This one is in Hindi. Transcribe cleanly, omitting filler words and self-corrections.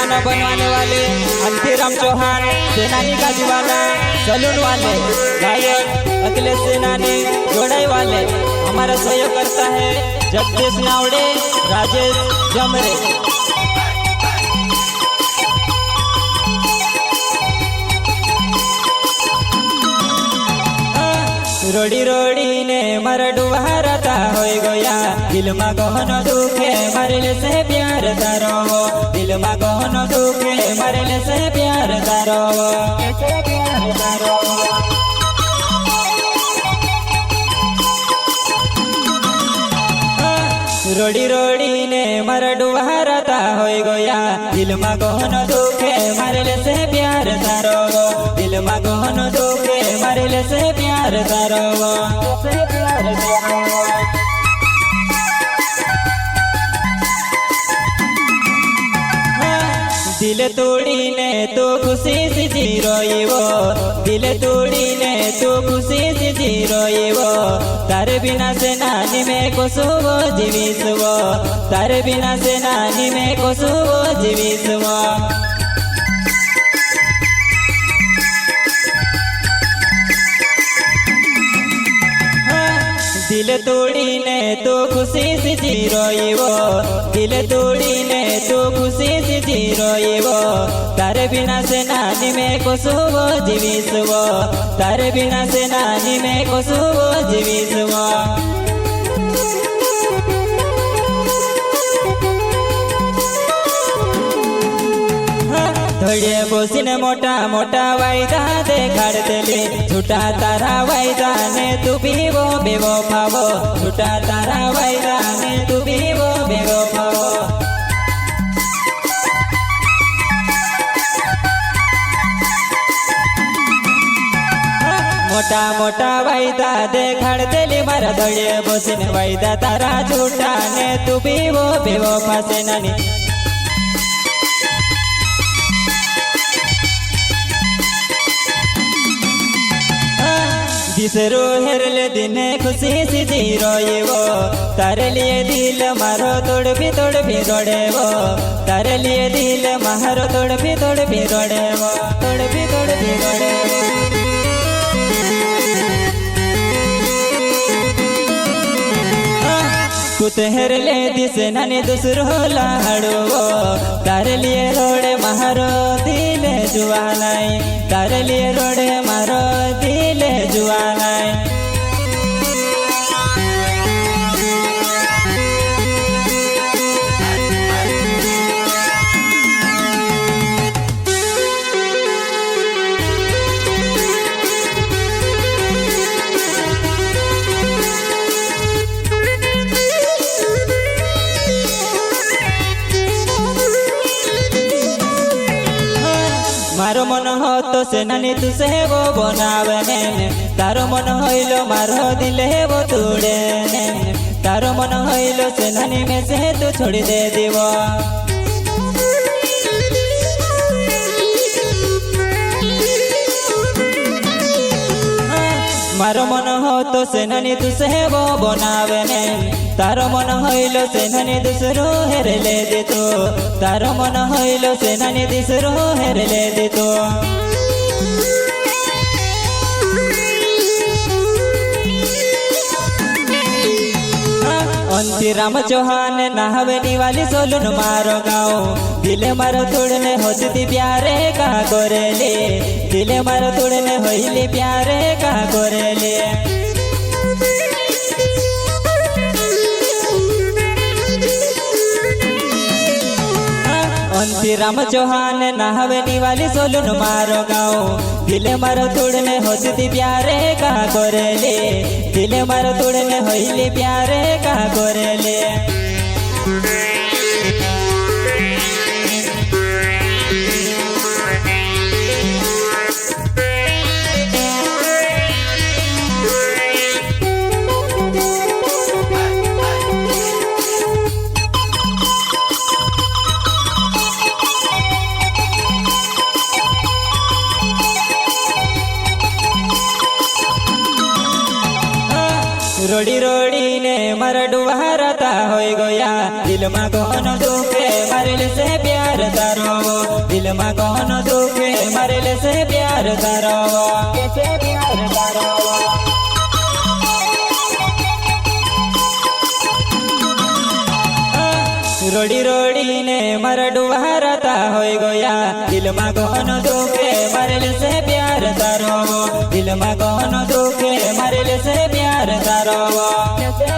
न बनवाने वाले अंतिराम चौहान, सेनानी का दीवाना, सलून वाले गायक अखिलेश सेनानी, जोड़ाई वाले हमारा सहयोग करता है जगदीश नावड़े, राजेश जमरे। रोड़ी रोड़ी ने मर डुबारता हो गया, दिल में गहन दुखे मरले से प्यार तारो, दिल में गहन दुखे मरले से प्यार तारो। रोड़ी रोड़ी ने मर डुबारता हो गया, दिल में गहन दुखे मरले से प्यार तारो, दिल में गहन दुखे मरले से प्यार तारो। दिल तोड़ी ने तो खुशी से जी रोइवो, दिल तोड़ी ने तो खुशी से जी रोइवो, तारे बिना से नानी में कोसुवो जीविसवो, तारे बिना से नानी में कोसुवो जीविसवो। दिल तोड़ी ने तो खुशी से जी रोइवो, दिल तोड़ी ने तो खुशी से जी रोइवो, तारे बिना से नानी में कोसुवो जीविसवो, तारे बिना से नानी में कोसुवो जीविसवो। थोड़े बोसीने मोटा मोटा वायदा देखाड़तेली, छूटा तारा वायदा ने तू बीवो बेवो पावो, छूटा तारा वायदा ने तू बीवो बेवो पावो। मोटा मोटा वायदा देखाड़तेली मारा थोड़े बोसीने वायदा तारा छूटा ने तू बीवो बेवो पासे नानी। दिसरो हेरले दिने खुशी से जी रोइवो, तारे लिए दिल मारो तोड़ भी रोड़ेवो, तारे लिए दिल मारो तोड़ भी रोड़ेवो, तोड़ भी रोड़ेवो। कुत हेरले दिसे नानी दूसरो लाड़ो, तारे लिए रोड़े मारो दिल जुआनाई, तारे लिए रोड़े मारो दिल जुआनाई। मारो मन हो तो से नानी तू से वो बनावने, तारो मन होइलो मारो दिल है वो तोड़े, तारो मन होइलो से नानी में से तू छोड़ दे दीवो। मारो मन हो तो से नानी तू से वो बनावने, तारो मन होइलो से नानी दूसरो हेरले दे तो, तारो मन होइलो से नानी दूसरो हेरले दे तो। अंतिराम चौहान नाहवेनी वाली सोलून मारो गाँव, दिले मारो तोड़ने होती प्यारे का कोरेले, दिले मारो तोड़ने होइली प्यारे का कोरेले। अंतिराम चौहान नाहवेनी वाली सोलून मारो गाँव, दिले मारो तोड़ने होती प्यारे का कोरेले, दिले मारो तोड़ने होइली प्यारे का कोरेले। रोड़ी रोड़ी ने मर डुबारता हो गया, दिल में कौन दुखे मरल से प्यार तारो दिल में कौन दुखे मरल से प्यार तारो कैसे प्यार तारो रोड़ी रोड़ी ने मर डुहारता हो गया दिल में कौन दुखे मरल से प्यार तारो दिल में कौन दुखे मरल से प्यार तारो कैसे